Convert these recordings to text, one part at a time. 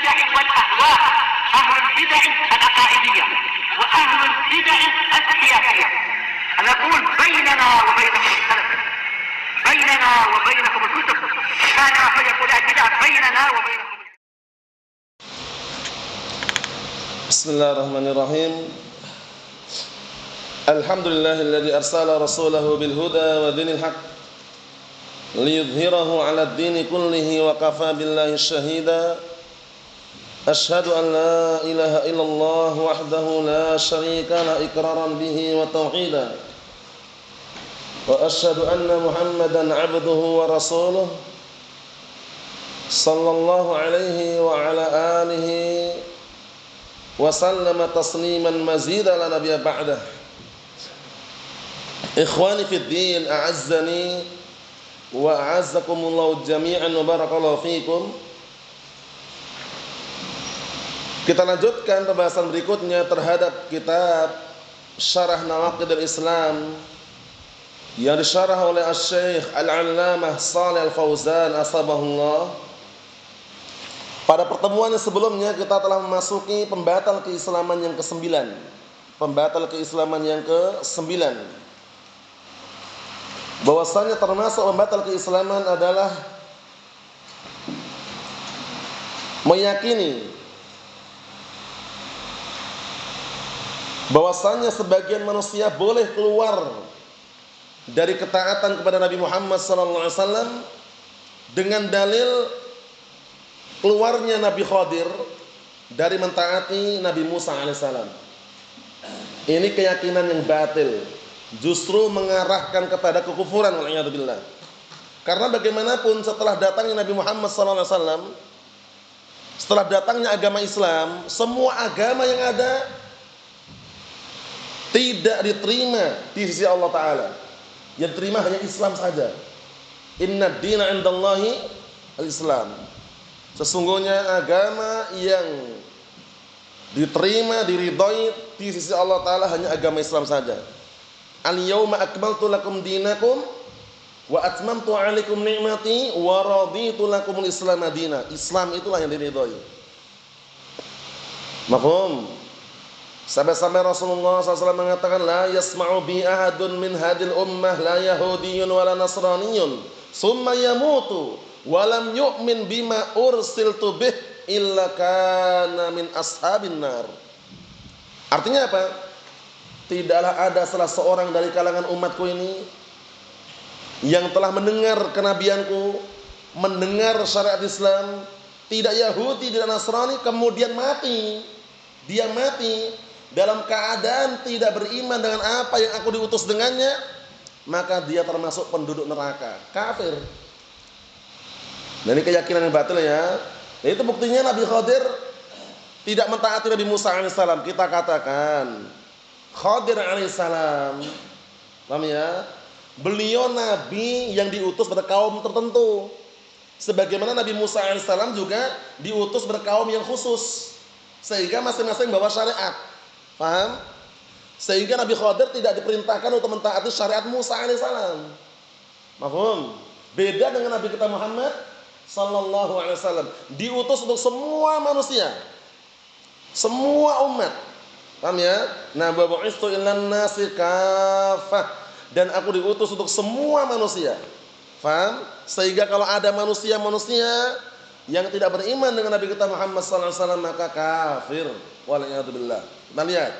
البدع والأهواء، أهل البدع العقائدية وأهل البدع السياسية. نقول بيننا وبينكم السلف، بيننا وبينكم الكتب، كان فيقول البدع بيننا وبينكم. Bismillahirrahmanirrahim. Alhamdulillahilladzi arsala rasulahu bil huda wa dinil haq liyudhhirahu 'alad dini kullihi wa kafa billahi shahida. Asyhadu an la ilaha illallah wahdahu la syarika la iqraran bihi wa tauhida. Wa asyhadu anna Muhammadan 'abduhu wa rasuluh sallallahu alaihi wa ala alihi wa sallama tasliman mazida la nabiyya ba'dah. Ikhwani fid din, a'azzani wa a'azzakumullahu jami'an wa barakallahu fikum. Kita lanjutkan pembahasan berikutnya terhadap kitab Syarah Nawaqidul Islam yang disyarah oleh Asy-Syaikh Al-'Allamah Shalih Al-Fauzan asbahullah. Pada pertemuan yang sebelumnya kita telah memasuki pembatal keislaman yang ke-9. Pembatal keislaman yang ke-9. Bahwasanya termasuk pembatal keislaman adalah meyakini bahwasanya sebagian manusia boleh keluar dari ketaatan kepada Nabi Muhammad SAW dengan dalil keluarnya Nabi Khadir dari mentaati Nabi Musa alaihissalam. Ini keyakinan yang batil, justru mengarahkan kepada kekufuran wal'iyadzubillah. Karena bagaimanapun setelah datangnya Nabi Muhammad SAW, setelah datangnya agama Islam, semua agama yang ada tidak diterima di sisi Allah Ta'ala. Yang diterima hanya Islam saja. Inna dina indallahi al-Islam. Sesungguhnya agama yang diterima, diridhai di sisi Allah Ta'ala hanya agama Islam saja. Al-yawma akmaltu lakum dinakum wa atmamtu alaikum ni'mati wa raditu lakumul Islam madina. Islam itulah yang diridhai. Mafhum? Sampai-sampai Rasulullah SAW mengatakan, la yasma'u bi ahadun min hadil ummah la yahudiyun wala nasraniyun summa yamutu walam yu'min bima ursiltu bih illa kana min ashabin nar. Artinya apa? Tidaklah ada salah seorang dari kalangan umatku ini yang telah mendengar kenabianku, mendengar syariat Islam, tidak Yahudi, tidak Nasrani, kemudian mati. Dia mati dalam keadaan tidak beriman dengan apa yang aku diutus dengannya, maka dia termasuk penduduk neraka, kafir. Nah, ini keyakinan yang batil ya. Itu buktinya Nabi Khadir tidak mentaati Nabi Musa alaihissalam. Kita katakan Khadir alaihissalam, paham ya? Beliau nabi yang diutus pada kaum tertentu. Sebagaimana Nabi Musa alaihissalam juga diutus pada kaum yang khusus. Sehingga masing-masing bawa syariat. Paham? Sehingga Nabi Khadir tidak diperintahkan untuk mentaati syariat Musa alaihissalam. Mafhum? Beda dengan Nabi kita Muhammad sallallahu alaihi wasallam, diutus untuk semua manusia, semua umat. Paham ya? Nah, bu'istu ilan nasi kafah, dan aku diutus untuk semua manusia. Paham? Sehingga kalau ada manusia-manusia yang tidak beriman dengan Nabi kita Muhammad sallallahu alaihi wasallam, maka kafir. Wal'iyadzubillah. Kita lihat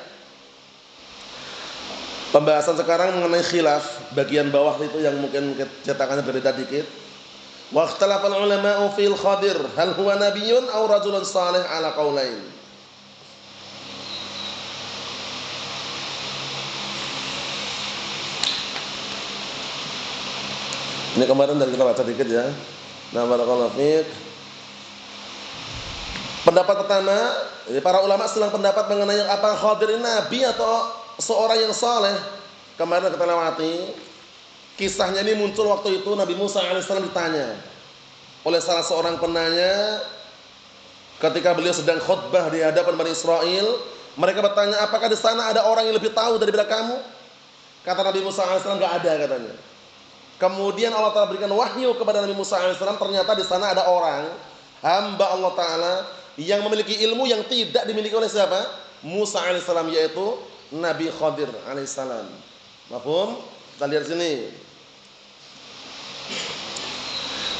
pembahasan sekarang mengenai khilaf bagian bawah itu yang mungkin cetakannya berbeda dikit. Wa ikhtalafal ulama'u fil Khadir hal huwa nabiyyun aw rajulun salih ala qaulain. Ini kemarin dari kita baca dikit ya. Nah, barakallahu fiik. Pendapat pertama, para ulama sedang pendapat mengenai apa Khadir ini nabi atau seorang yang saleh. Kemarin kita lewati kisahnya, ini muncul waktu itu Nabi Musa alaihissalam ditanya oleh salah seorang penanya ketika beliau sedang khutbah di hadapan Bani Israel. Mereka bertanya, apakah di sana ada orang yang lebih tahu daripada kamu? Kata Nabi Musa alaihissalam, enggak ada katanya. Kemudian Allah Ta'ala berikan wahyu kepada Nabi Musa alaihissalam, ternyata di sana ada orang hamba Allah Ta'ala yang memiliki ilmu yang tidak dimiliki oleh siapa? Musa alaihissalam, yaitu Nabi Khadir alaihissalam. Mafhum? Kita lihat sini.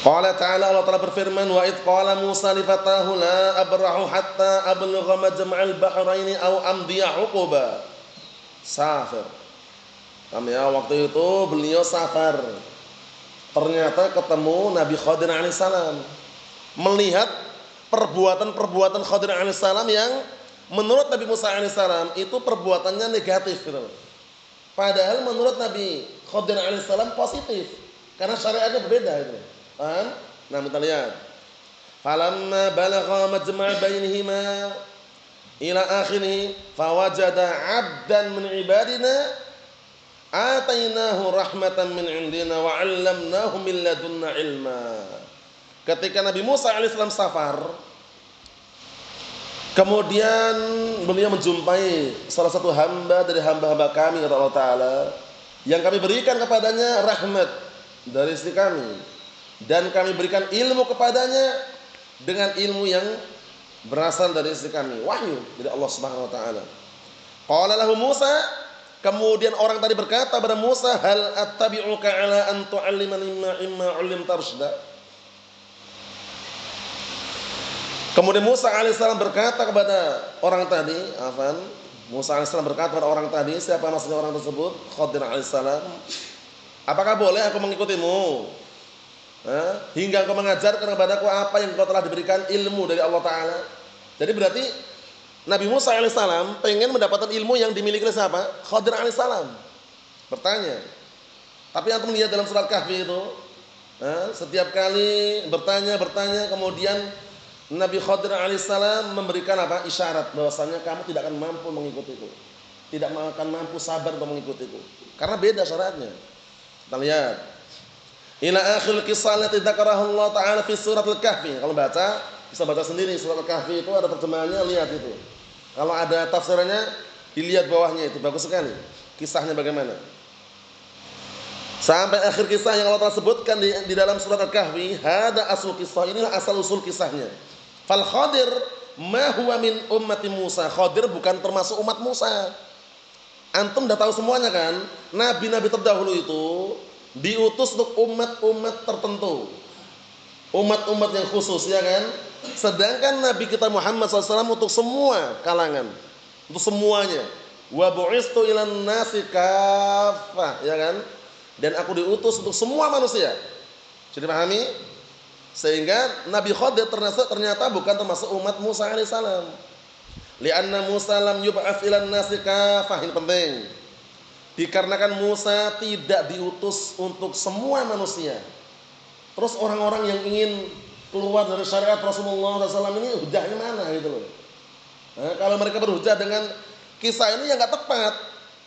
Qala ta'ala, Allah Ta'ala berfirman, wa id qala Musa li fatahu la abrahu hatta ablugha majma'al bahraini aw amdiya huquba. Safar. Waktu itu beliau safar. Ternyata ketemu Nabi Khadir alaihissalam. Melihat perbuatan-perbuatan Khadir alaihissalam yang menurut Nabi Musa alaihissalam itu perbuatannya negatif gitu. Padahal menurut Nabi Khadir alaihissalam positif. Karena syariatnya berbeda itu. Paham? Nah, kita lihat. Falamma balagha majma' bainihima ila akhirih fawajada 'abdan min ibadina atainahu rahmatan min indina wa 'allamnahu min ladunna ilma. Ketika Nabi Musa alaihissalam safar, kemudian beliau menjumpai salah satu hamba dari hamba-hamba kami, kata Allah Ta'ala, yang kami berikan kepadanya rahmat dari sisi kami, dan kami berikan ilmu kepadanya dengan ilmu yang berasal dari sisi kami, wahyu dari Allah Subhanahu wa taala. Qala lahu Musa, kemudian orang tadi berkata kepada Musa, hal attabi'uka ala an tu'allimani mimma 'ullimta rusyda. Kemudian Musa alaihissalam berkata kepada orang tadi, Musa alaihissalam berkata kepada orang tadi, siapa maksudnya orang tersebut? Khadir alaihissalam. Apakah boleh aku mengikutimu? Hingga engkau mengajarkan kepadaku apa yang engkau telah diberikan ilmu dari Allah Ta'ala. Jadi berarti Nabi Musa alaihissalam pengen mendapatkan ilmu yang dimiliki oleh siapa? Khadir alaihissalam. Bertanya. Tapi antum lihat dalam surat Kahfi itu, setiap kali bertanya, kemudian Nabi Khadir alaihissalam memberikan apa? Isyarat bahwasanya kamu tidak akan mampu mengikutiku, tidak akan mampu sabar untuk mengikutiku, karena beda syaratnya. Kita lihat. Ila akhir kisah allati dzakaraha Allah Ta'ala fi surat Al-Kahfi. Kalau baca, bisa baca sendiri surat Al-Kahfi itu ada terjemahannya, lihat itu. Kalau ada tafsirannya, dilihat bawahnya itu, bagus sekali. Kisahnya bagaimana? Sampai akhir kisah yang Allah Ta'ala sebutkan di dalam surat Al-Kahfi, hada asal kisah, inilah asal usul kisahnya. Fal Khadir ma huwa min ummati Musa. Khadir bukan termasuk umat Musa. Antum dah tahu semuanya kan? Nabi-nabi terdahulu itu diutus untuk umat-umat tertentu, umat-umat yang khusus, ya kan? Sedangkan Nabi kita Muhammad SAW untuk semua kalangan, untuk semuanya. Wa bu'istu ilan nasi kaffah, ya kan? Dan aku diutus untuk semua manusia. Jadi pahami? Sehingga Nabi Khadir ternyata bukan termasuk umat Musa alaihissalam. Li'anna Musa lam yub'ats ilan nasi kaffah, ini penting. Dikarenakan Musa tidak diutus untuk semua manusia. Terus orang-orang yang ingin keluar dari syariat Rasulullah SAW ini hujahnya mana gitu loh. Kalau mereka berhujah dengan kisah ini ya nggak tepat.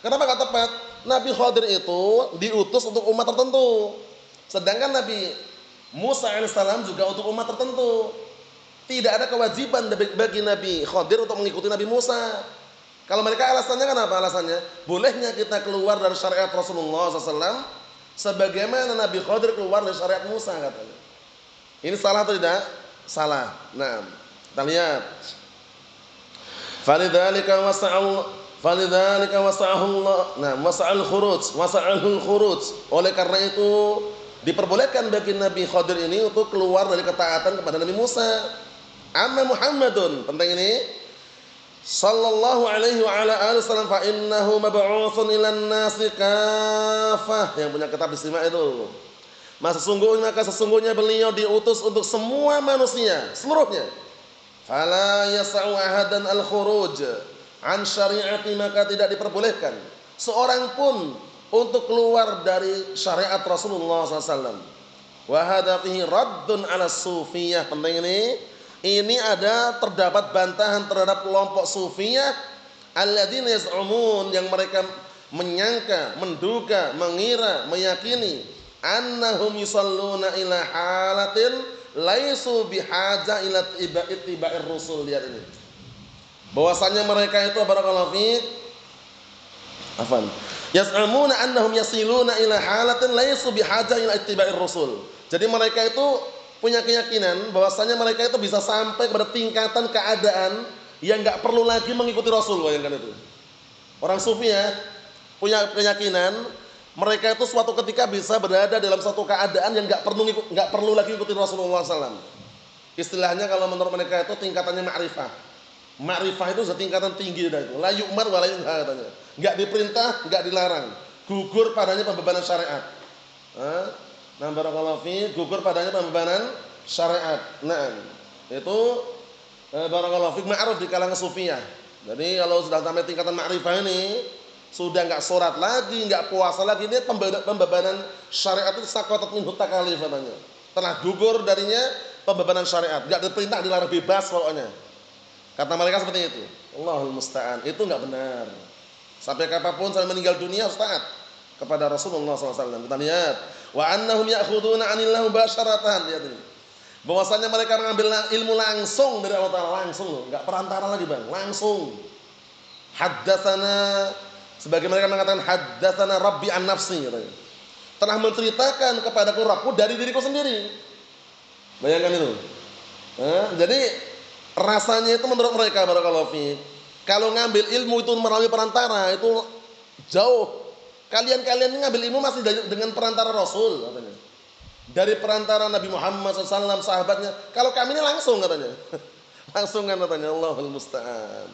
Kenapa nggak tepat? Nabi Khadir itu diutus untuk umat tertentu. Sedangkan Nabi Musa alaihissalam juga untuk umat tertentu. Tidak ada kewajiban bagi Nabi Khadir untuk mengikuti Nabi Musa. Kalau mereka alasannya kan apa alasannya? Bolehnya kita keluar dari syariat Rasulullah SAW sebagaimana Nabi Khadir keluar dari syariat Musa, katanya. Ini salah atau tidak? Salah. Nah, kita lihat. Falidzalika wasa'ahu Allah. Nah, wasa'al khuruj. Oleh karena itu diperbolehkan bagi Nabi Khadir ini untuk keluar dari ketaatan kepada Nabi Musa. Amma Muhammadun, penting ini, sallallahu alaihi wa ala alihi wasallam, fa innahu mab'utsun ilan nasi kaffah. Yang punya kitab istimewa itu. Maka sesungguhnya beliau diutus untuk semua manusia seluruhnya. Fala yas'u ahadan al-khuruj an syari'ati, maka tidak diperbolehkan seorang pun untuk keluar dari syariat Rasulullah SAW. Wa hadza fihi raddun 'ala sufiyah. Penting ini ada terdapat bantahan terhadap kelompok sufiyah alladzina yaz'umun, yang mereka menyangka, menduga, mengira, meyakini annahum yusalluna ila halatin laisu bihaja ila ittiba'ir rusul. Lihat ini, bahwasanya mereka itu barakallahu fiik yaz'umuna annahum yasiluna ila halatin laisu bihaja ila ittiba'ir rusul. Jadi mereka itu punya keyakinan bahwasanya mereka itu bisa sampai kepada tingkatan keadaan yang nggak perlu lagi mengikuti Rasul, bayangkan itu. Orang sufi ya punya keyakinan mereka itu suatu ketika bisa berada dalam suatu keadaan yang nggak perlu lagi ikuti Rasulullah SAW. Istilahnya kalau menurut mereka itu tingkatannya ma'rifah. Ma'rifah itu setingkatan tinggi dah itu. La yu'mar wa la yunha katanya. Enggak diperintah, enggak dilarang. Gugur padanya pembebanan syariat. Nah, barakallahu fi, gugur padanya pembebanan syariat. Nah, itu barakallahu fi ma'ruf di kalangan sufiyah. Jadi kalau sudah sampai tingkatan ma'rifah ini, sudah enggak sholat lagi, enggak puasa lagi, ini pembebanan syariat itu saqatat minhu takalif katanya. Telah gugur darinya pembebanan syariat, enggak diperintah, dilarang, bebas pokoknya. Kata mereka seperti itu. Allahul musta'an. Itu enggak benar. Sampai kapanpun sampai meninggal dunia harus taat kepada Rasulullah SAW. Kita lihat, wa annahum ya'khuduna 'anillahu basyaratan. Lihat ini. Bahwasanya mereka mengambil ilmu langsung dari Allah Taala, langsung loh, enggak perantara lagi, Bang, langsung. Haddatsana, sebagai mereka mengatakan haddatsana rabbi an nafsi katanya. Telah menceritakan kepadaku Rabbku dari diriku sendiri. Bayangkan itu. Jadi rasanya itu menurut mereka barakallahu fi, kalau ngambil ilmu itu melalui perantara itu jauh. Kalian ini ngambil ilmu masih dengan perantara Rasul katanya. Dari perantara Nabi Muhammad SAW, sahabatnya. Kalau kami ini langsung katanya. Langsung kan katanya, Allahul musta'an.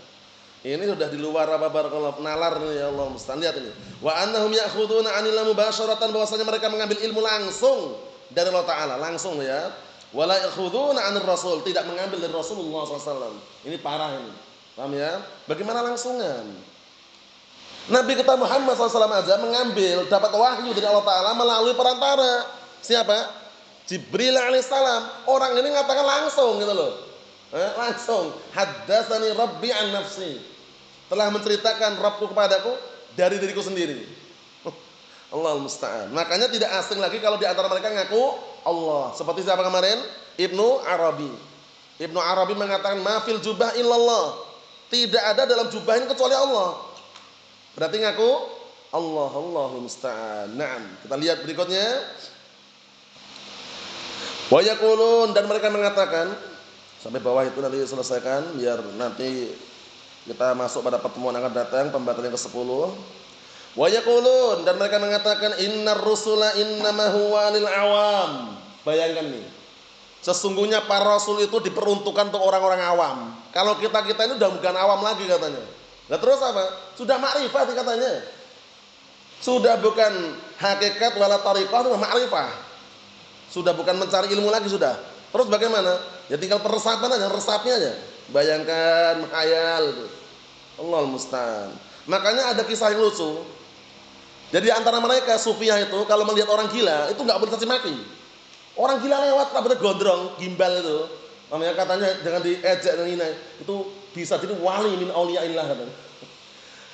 Ini sudah di luar apa barakallahu nalar nih, ya Allah musta'an. Lihat ini. Wa annahum ya'khuduna 'anil mubasyaratan, bahwasanya mereka mengambil ilmu langsung dari Allah Taala, langsung ya. Wala ya'khuduna 'anil rasul, tidak mengambil dari Rasulullah SAW. Ini parah ini. Paham ya? Bagaimana langsungan? Nabi kita Muhammad SAW aja mengambil, dapat wahyu dari Allah Ta'ala melalui perantara. Siapa? Jibril alaihissalam. Orang ini mengatakan langsung gitu loh. Langsung. Haddatsani Rabbi an nafsi. Telah menceritakan Rabbku kepadaku dari diriku sendiri. Allahul musta'an. Makanya tidak asing lagi kalau di antara mereka ngaku Allah. Seperti siapa kemarin? Ibnu Arabi. Ibnu Arabi mengatakan ma fil jubah illallah. Tidak ada dalam jubah ini kecuali Allah. Berarti ngaku Allah. Allahul musta'an. Naam. Kita lihat berikutnya. Wa yaqulun, dan mereka mengatakan, sampai bawah itu nanti selesaikan biar nanti kita masuk pada pertemuan akan datang pembahasan yang ke-10. Wa yaqulun, dan mereka mengatakan innar rusula innama huwa lil awam. Bayangkan nih. Sesungguhnya para rasul itu diperuntukkan untuk orang-orang awam. Kalau kita ini udah bukan awam lagi katanya. Nah terus apa? Sudah ma'rifah katanya. Sudah bukan hakikat wala tariqah, itu ma'rifah. Sudah bukan mencari ilmu lagi sudah. Terus bagaimana? Ya tinggal peresapan aja, resapnya aja. Bayangkan, menghayal gitu. Allahul musta'an. Makanya ada kisah yang lucu. Jadi antara mereka sufiyah itu kalau melihat orang gila itu enggak boleh caci maki. Orang gila lewat rambutnya gondrong, gimbal itu. Namanya katanya jangan diejek dan ini. Itu bisa jadi wali min auliyaillah katanya.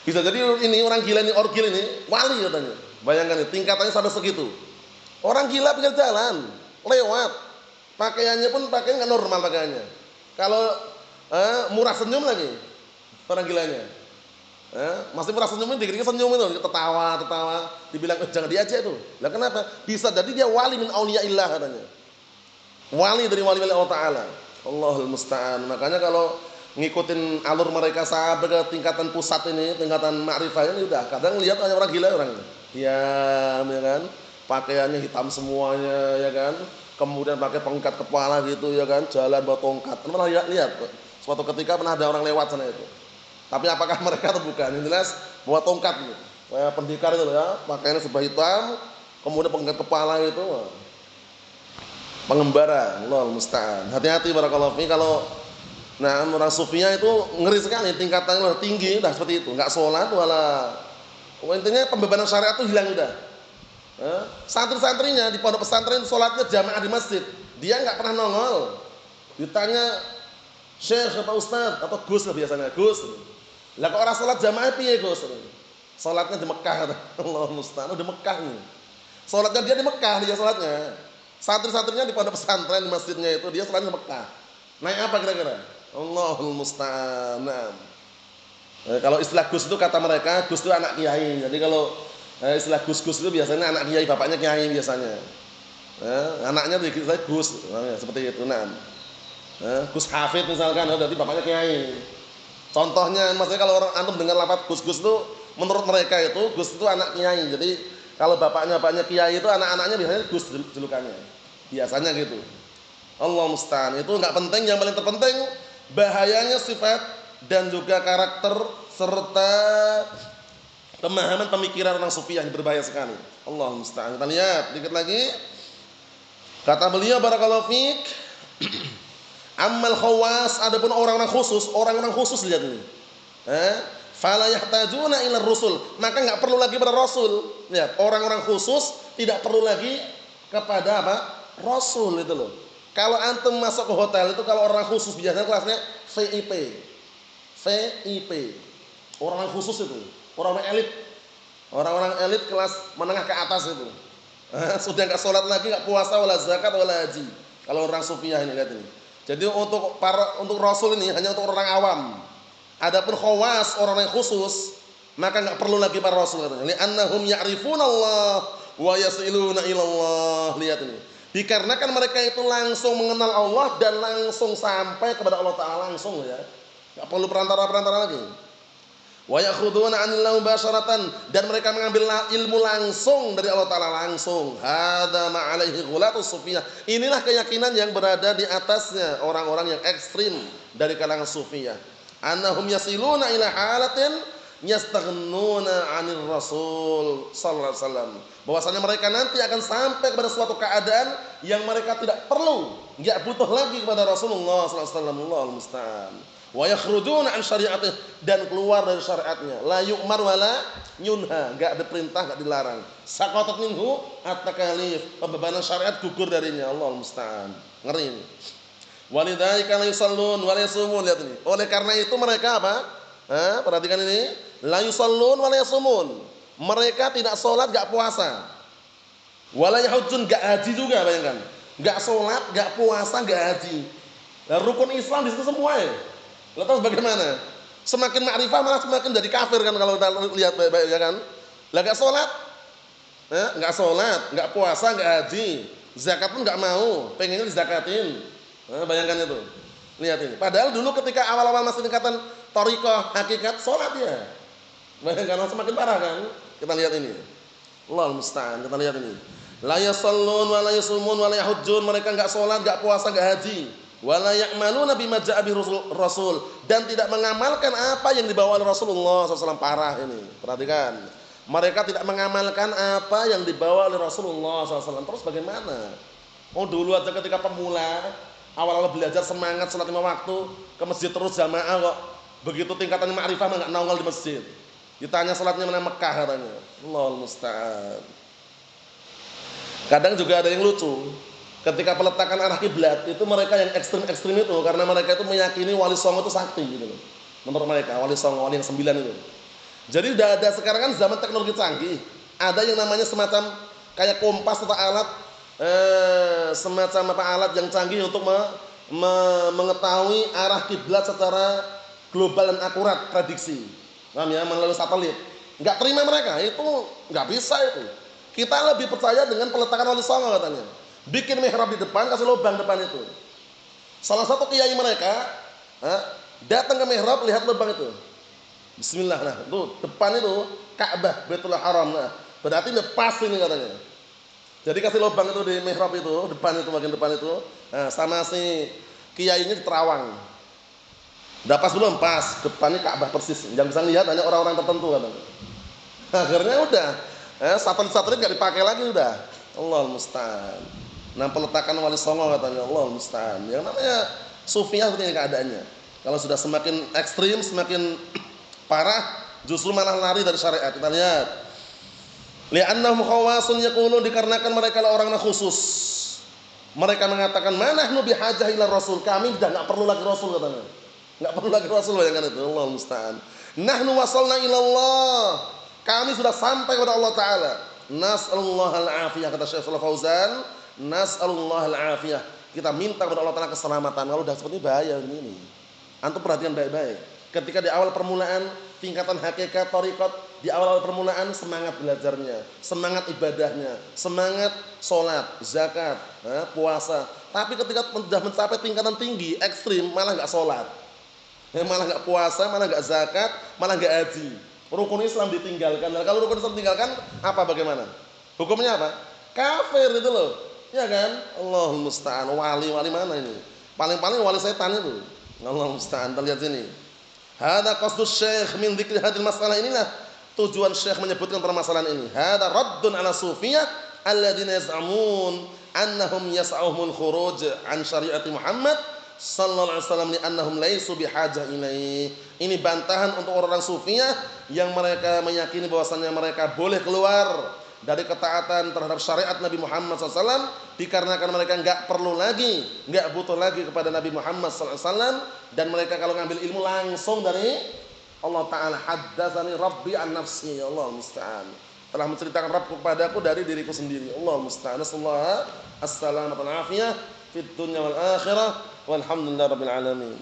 Bisa jadi ini orang gila ini, orgil ini wali katanya. Bayangkan tingkatannya sampai segitu. Orang gila pinggir jalan, lewat. Pakaiannya pun pakaian enggak normal pakaiannya. Kalau murah senyum lagi orang gilanya. Masih murah senyum, dikira senyum itu, tertawa, dibilang jangan diajak itu. Lah kenapa? Bisa jadi dia wali min auliyaillah katanya. Wali dari wali Allah Taala. Allahul musta'an. Makanya kalau ngikutin alur mereka sampai ke tingkatan pusat ini, tingkatan ma'rifah ini udah kadang lihat hanya orang gila orangnya. Ya kan? Pakaiannya hitam semuanya ya kan? Kemudian pakai pengkat kepala gitu ya kan? Jalan bawa tongkat. Pernah lihat suatu ketika pernah ada orang lewat sana itu. Tapi apakah mereka atau bukan? Yang jelas bawa tongkat gitu. Kayak pendekar itu ya, pakaiannya serba hitam, kemudian pengkat kepala itu. Pengembara, Allahul musta'an. Hati-hati barakallahu fi kalau orang sufiyah itu ngeri sekali, tingkatannya udah tinggi, udah seperti itu, enggak sholat intinya pembebanan syariat itu hilang udah. Santri-santrinya di pondok pesantren sholatnya jamaah di masjid, dia enggak pernah nongol. Ditanya Syekh atau Ustaz atau Gus lah biasanya, Gus. Lah kok orang sholat jamaah piye Gus? Sholatnya di Mekah, Allahul musta'an, di Mekah nih. Sholatnya dia di Mekah, dia sholatnya. Santri-santrinya di pondok pesantren di masjidnya itu dia sholatnya di Mekah. Naik apa kira-kira? Allahul musta'an. Kalau istilah Gus itu kata mereka, Gus itu anak kiai. Jadi kalau istilah Gus-Gus itu biasanya anak kiai, bapaknya kiai biasanya. Anaknya saya Gus, seperti itu. Nah, Gus Hafid misalkan, berarti bapaknya kiai. Contohnya, maksudnya kalau orang antum dengar lafaz Gus-Gus itu, menurut mereka itu Gus itu anak kiai. Jadi kalau bapaknya kiai itu anak-anaknya biasanya Gus julukannya. Biasanya gitu. Allah musta'an. Itu enggak penting, yang paling terpenting bahayanya sifat dan juga karakter serta pemahaman pemikiran orang sufi yang berbahaya sekali. Allah musta'an. Kita lihat dikit lagi. Kata beliau barakallahu fiik, ammal khawas, adapun orang-orang khusus lihat ini. Fala yahtajuna ila rusul, maka enggak perlu lagi pada rasul. Lihat, orang-orang khusus tidak perlu lagi kepada apa? Rasul itu loh. Kalau antum masuk ke hotel itu, kalau orang khusus biasanya kelasnya VIP. VIP. Orang khusus itu, orang-orang elit. Orang-orang elit kelas menengah ke atas itu. Sudah enggak sholat lagi, enggak puasa wala zakat wala haji. Kalau orang sufiah ini lihat ini. Jadi untuk rasul ini hanya untuk orang awam. Adapun khawas, orang yang khusus, maka enggak perlu lagi para rasul katanya. Li'annahum ya'rifunallah wa yasiluna ilallah. Lihat ini. Dikarenakan mereka itu langsung mengenal Allah dan langsung sampai kepada Allah Ta'ala langsung ya. Enggak perlu perantara-perantara lagi. Wa yakhuduna 'anillahu basyaratan, dan mereka mengambil ilmu langsung dari Allah Ta'ala langsung. Hadza ma 'alaihi ghulatus sufiyah. Inilah keyakinan yang berada di atasnya orang-orang yang ekstrim dari kalangan sufiyah. Annahum yasiluna ila halatin yastaghnuna 'anil rasul sallallahu alaihi wasallam. Bahwasanya mereka nanti akan sampai kepada suatu keadaan yang mereka tidak perlu, enggak butuh lagi kepada Rasulullah sallallahu alaihi wasallam. Allahul musta'an. Wa yakhrujuna 'an syari'atih, dan keluar dari syariatnya. La yu'mar wala yunha, enggak ada perintah, enggak dilarang. Saqatat minhu at-takalif, pembebanan syariat gugur darinya. Allahul musta'an. Ngeri ini. Walidzalika la yusallun wa la yasumun. Lihat ini. Oleh karena itu mereka apa? Perhatikan ini. La yusallun wa la yasumun. Mereka tidak sholat, enggak puasa. Wa la yahujjun, enggak haji juga, bayangkan. Enggak sholat, enggak puasa, enggak haji. Nah, rukun Islam di situ semua ya. Lalu bagaimana? Semakin ma'rifah malah semakin jadi kafir kan kalau kita lihat baik-baik ya kan. Lah enggak sholat, enggak sholat, enggak puasa, enggak haji, zakat pun enggak mau, pengennya dizakatin. Bayangkan itu. Lihat ini. Padahal dulu ketika awal-awal masih tingkatan thariqah hakikat sholat ya. Bayangkan semakin parah kan. Kita lihat ini. Allahul musta'an. Kita lihat ini. La yashallun wa la yasumun wa la yahujjun. Mereka enggak sholat, enggak puasa, enggak haji. Wa la ya'maluna bima ja'a bihi rasul, dan tidak mengamalkan apa yang dibawa oleh Rasulullah SAW. Parah ini. Perhatikan. Mereka tidak mengamalkan apa yang dibawa oleh Rasulullah SAW. Terus bagaimana? Oh dulu aja ketika pemula, awal-awal belajar semangat salat 5 waktu, ke masjid terus jamaah kok. Begitu tingkatan ma'rifah enggak nongol di masjid. Ditanya salatnya mana Mekah katanya. Allahul musta'an. Kadang juga ada yang lucu. Ketika peletakan arah kiblat itu mereka yang ekstrim-ekstrim itu, karena mereka itu meyakini Wali Songo itu sakti gitu loh. Menurut mereka Wali Songo, wali yang 9 itu. Jadi udah ada sekarang kan zaman teknologi canggih. Ada yang namanya semacam kayak kompas atau alat semacam apa alat yang canggih untuk mengetahui arah kiblat secara global dan akurat, prediksi. Paham ya? Melalui satelit. Enggak terima mereka, itu enggak bisa itu. Kita lebih percaya dengan peletakan Wali Songo katanya. Bikin mihrab di depan, kasih lubang depan itu. Salah satu kiai mereka datang ke mihrab, lihat lubang itu. Bismillah, nah itu depan itu Ka'bah, Baitullah Haram. Nah, berarti ini pas ini katanya. Jadi kasih lubang itu di mihrab itu, depan itu, bagian depan itu. Nah, sama si kiainya di terawang. Udah pas belum? Pas. Depannya Ka'bah persis. Yang bisa lihat hanya orang-orang tertentu katanya. Akhirnya udah, satelit-satelit nggak dipakai lagi udah. Allahul musta'an. Nah peletakan Wali Songo katanya. Allahul musta'an. Yang namanya sufiah seperti keadaannya. Kalau sudah semakin ekstrim, semakin parah, justru malah lari dari syariat. Kita lihat. Li'annahum khawasun yaqulun, dikarenakan mereka adalah orang khusus. Mereka mengatakan manahnu bihajah ila rasul, kami sudah enggak perlu lagi rasul katanya. Enggak perlu lagi rasul, bayangkan itu. Allahul musta'an. Nahnu wasalna ila Allah. Kami sudah sampai kepada Allah Ta'ala. Nas'alullahal afiyah, kata Syekh Shalih Fauzan. Nas'alullahal afiyah. Kita minta kepada Allah Ta'ala keselamatan. Kalau sudah seperti bahaya ini. Antum perhatikan baik-baik. Ketika di awal permulaan tingkatan hakikat, thariqat, di awal permulaan semangat belajarnya, semangat ibadahnya, semangat sholat, zakat, puasa. Tapi ketika sudah mencapai tingkatan tinggi, ekstrim, malah nggak sholat, malah nggak puasa, malah nggak zakat, malah nggak haji. Rukun Islam ditinggalkan. Nah, kalau rukun Islam ditinggalkan, apa bagaimana? Hukumnya apa? Kafir itu loh, ya kan? Allahul musta'an. Wali mana ini? Paling-paling wali setan itu. Allahul musta'an. Kita lihat sini. Hada qasdus syekh min dzikri hadil masalah, inilah tujuan syekh menyebutkan permasalahan ini. Hada raddun ala sufiyah alladziina yaz'amun annahum yas'auhumul khuruj an syariati Muhammad sallallahu alaihi wasallam li annahum laisu bihajah ilaih. Ini bantahan untuk orang-orang sufiyah yang mereka meyakini bahwasannya mereka boleh keluar dari ketaatan terhadap syariat Nabi Muhammad SAW dikarenakan mereka enggak perlu lagi, enggak butuh lagi kepada Nabi Muhammad SAW, dan mereka kalau ngambil ilmu langsung dari Allah Ta'ala. Haddatsani Rabbi an nafsi, Allah musta'an, telah menceritakan Rabbku kepadaku dari diriku sendiri. Allah musta'an. Nasallahu as-salamata wal afiyah fid dunya wal akhirah walhamdulillahi rabbil alamin.